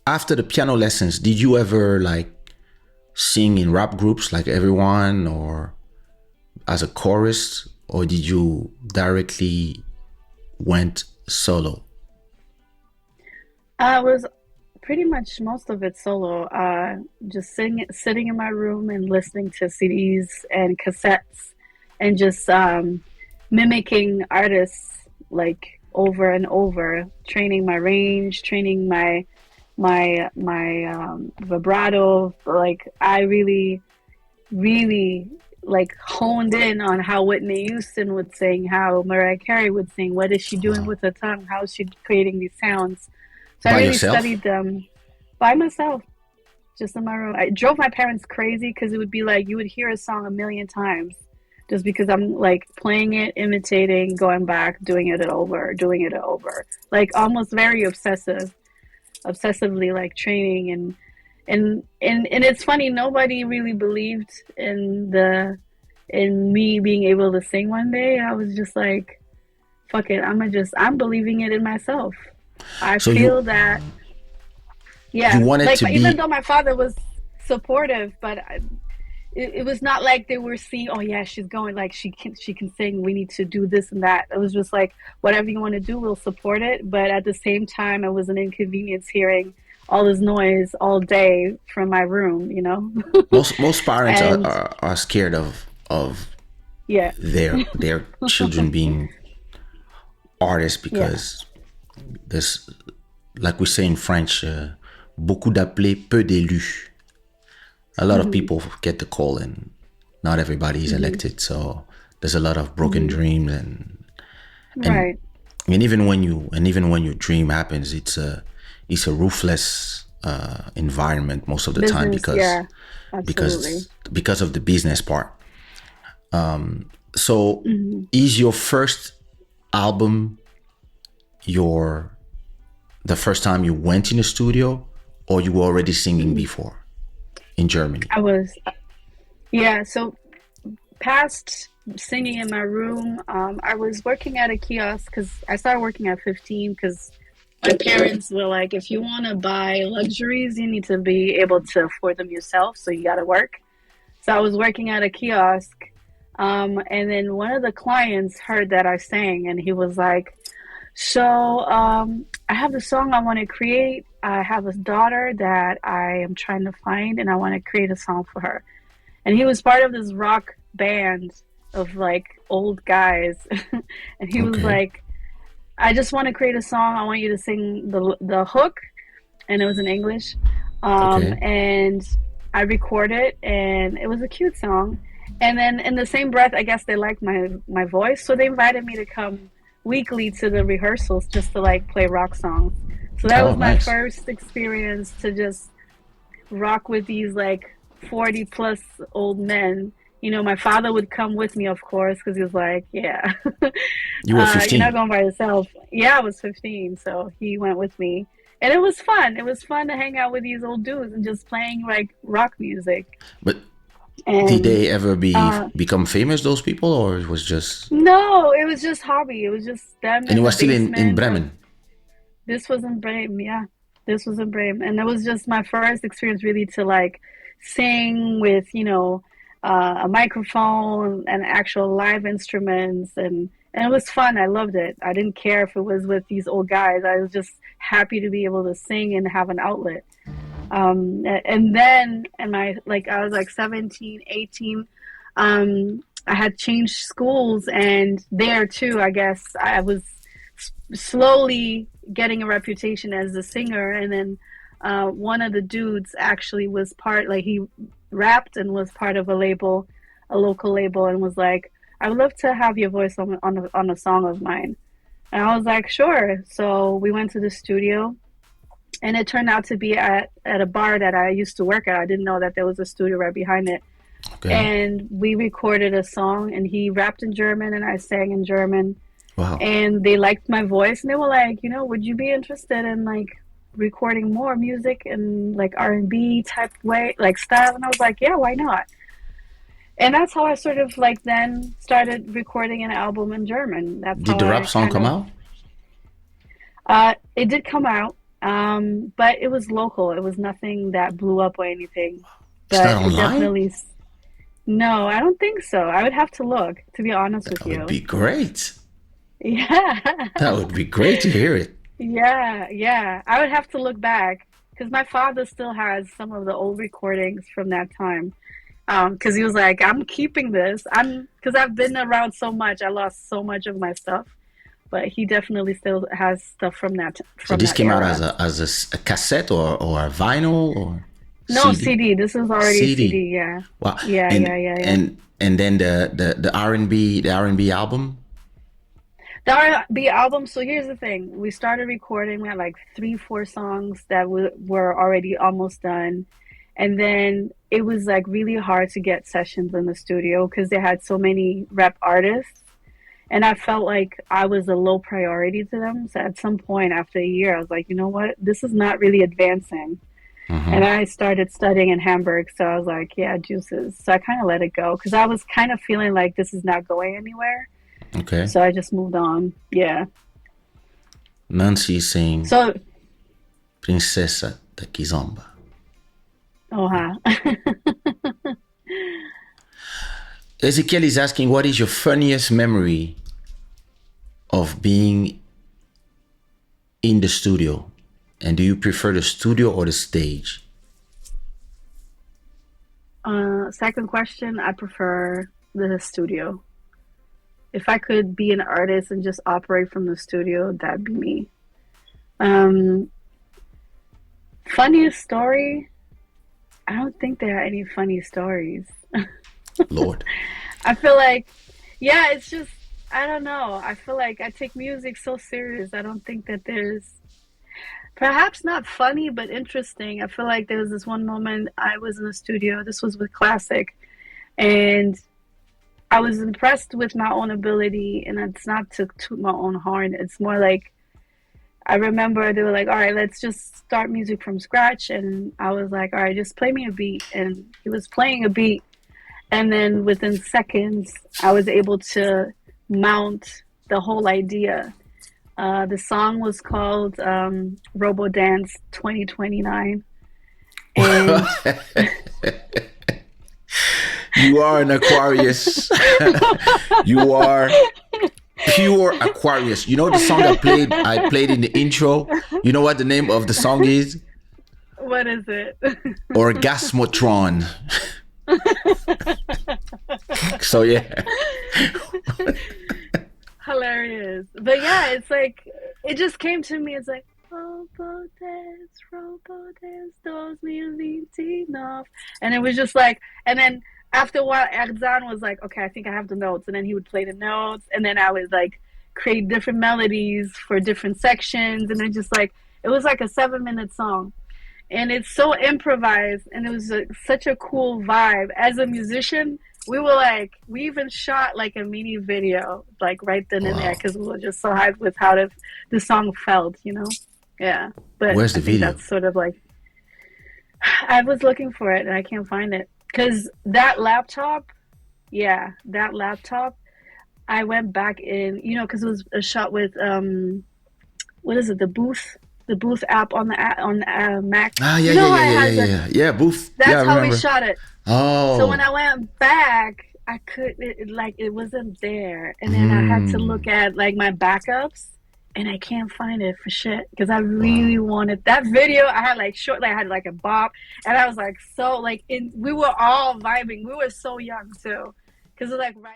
after the piano lessons, did you ever like sing in rap groups like everyone, or as a chorus, or did you directly went solo? I was pretty much most of it solo. Just sitting in my room and listening to CDs and cassettes, and just mimicking artists like over and over, training my range, training my vibrato. Like I really like honed in on how Whitney Houston would sing, how Mariah Carey would sing. What is she doing Wow. with her tongue? How is she creating these sounds? So I By really yourself? studied them by myself, just in my room. I drove my parents crazy because it would be like you would hear a song a million times just because I'm like playing it, imitating, going back, doing it over. Like almost very obsessively like training and it's funny, nobody really believed in me being able to sing one day. I was just like, fuck it, I'm believing it in myself. I So feel that, you yeah, wanted like to even be, though my father was supportive, but it was not like they were seeing, oh yeah, she's going, like she can sing, we need to do this and that. It was just like whatever you want to do, we'll support it, but at the same time it was an inconvenience hearing all this noise all day from my room, you know. most parents And are scared of yeah, their children being artists yeah. because there's, like we say in French, beaucoup d'appelés, peu d'élus. A lot of Hmm. people get the call and not everybody is Hmm. elected. So there's a lot of broken Hmm. dreams and Right. even when your dream happens, it's a ruthless environment most of the time Business, because yeah, absolutely. because of the business part. So Hmm. is your first album your the first time you went in the studio, or you were already singing Hmm. before in Germany? I was, yeah, so past singing in my room, I was working at a kiosk because I started working at 15 because my parents were like, if you want to buy luxuries, you need to be able to afford them yourself. So you got to work. So I was working at a kiosk. And then one of the clients heard that I sang and he was like, so I have the song I want to create. I have a daughter that I am trying to find and I want to create a song for her. And he was part of this rock band of like old guys. And he was Okay. like, I just want to create a song. I want you to sing the hook, and it was in English. Okay. And I recorded, and it was a cute song. And then in the same breath, I guess they liked my voice, so they invited me to come weekly to the rehearsals just to like play rock songs. So that Oh, was my nice. first experience to just rock with these like 40 plus old men. You know, my father would come with me, of course, because he was like, yeah, You were you're not 15. going by yourself. Yeah, I was 15, so he went with me. And it was fun. It was fun to hang out with these old dudes and just playing like rock music. But did And they ever uh, become famous, those people, or it was just, no, it was just hobby. It was just them and it in the was still in basement of Bremen? this was in Bremen, yeah. This was in Bremen. And that was just my first experience really to like sing with, a microphone and actual live instruments and it was fun. I loved it. I didn't care if it was with these old guys. I was just happy to be able to sing and have an outlet. And then and my like I was like 17, 18. I had changed schools and there too, I guess I was slowly getting a reputation as a singer. And then one of the dudes actually was part, like he rapped and was part of a label, a local label, and was like, I would love to have your voice on a song of mine. And I was like, sure. So we went to the studio, and it turned out to be at a bar that I used to work at. I didn't know that there was a studio right behind it. Okay. And we recorded a song, and he rapped in German, and I sang in German, Wow. and they liked my voice and they were like, would you be interested in like recording more music in like R&B type way, like style? And I was like, yeah, why not? And that's how I sort of like then started recording an album in German. That's Did how the rap I song kind come of out? it did come out. But it was local. It was nothing that blew up or anything. It's not But it online? definitely, no, I don't think so. I would have to look, to be honest with That would you. be great. Yeah. That would be great to hear it. Yeah, yeah. I would have to look back because my father still has some of the old recordings from that time. Because he was like, I'm keeping this. Because I've been around so much, I lost so much of my stuff. But he definitely still has stuff So from this that came out as era. a cassette or a vinyl or No, CD? CD. This is already CD. CD. Yeah, Wow. yeah, yeah, And yeah, yeah. and then the R&B album. The R&B album. So here's the thing: we started recording. We had like three, four songs that were already almost done, and then it was like really hard to get sessions in the studio because they had so many rep artists. And I felt like I was a low priority to them. So at some point after a year, I was like, you know what? This is not really advancing. And Mm-hmm. I started studying in Hamburg. So I was like, yeah, juices. So I kind of let it go because I was kind of feeling like this is not going anywhere. Okay. So I just moved on. Yeah. Nancy is saying So, Princesa da Kizomba. oh, huh. Ezekiel is asking, what is your funniest memory of being in the studio? And do you prefer the studio or the stage? Second question, I prefer the studio. If I could be an artist and just operate from the studio, that'd be me. Um, Funniest story? I don't think there are any funny stories. Lord. I feel like, yeah, it's just, I don't know. I feel like I take music so serious. I don't think that there's perhaps not funny, but interesting. I feel like there was this one moment I was in the studio. This was with Classic, and I was impressed with my own ability. And it's not to toot my own horn. It's more like I remember they were like, "All right, let's just start music from scratch." And I was like, "All right, just play me a beat." And he was playing a beat, and then within seconds, I was able to mount the whole idea. The song was called Robo Dance 2029. And You are an Aquarius. You are pure Aquarius. You know the song I played in the intro? You know what the name of the song is? what is it? Orgasmotron. So yeah. Hilarious. But yeah, it's like, it just came to me. It's like, Robo Dance, 2029. And it was just like, and then after a while, Erzan was like, okay, I think I have the notes. And then he would play the notes. And then I would like create different melodies for different sections. And then just like, it was like a 7 minute song. And it's so improvised. And it was such a cool vibe. As a musician, we were like, we even shot like a mini video, like right then and there, Wow. because we were just so hyped with how the song felt, you know? Yeah. But Where's I the think video? that's sort of like, I was looking for it and I can't find it. Because that laptop, yeah, that laptop, I went back in, you know, because it was a shot with, what is it, the Booth app on the Mac. Ah, yeah, You yeah, know how yeah, I yeah, yeah, had the, yeah. Yeah, Booth. Yeah, I that's how we remember. shot it. So when Oh. I went back, I could like it wasn't there, and then I had to look Hmm. at like my backups, and I can't find it for shit because I really Wow. wanted that video. I had like short, like I had like a bop, and I was like so like in. We were all vibing. We were so young too, because it was like right.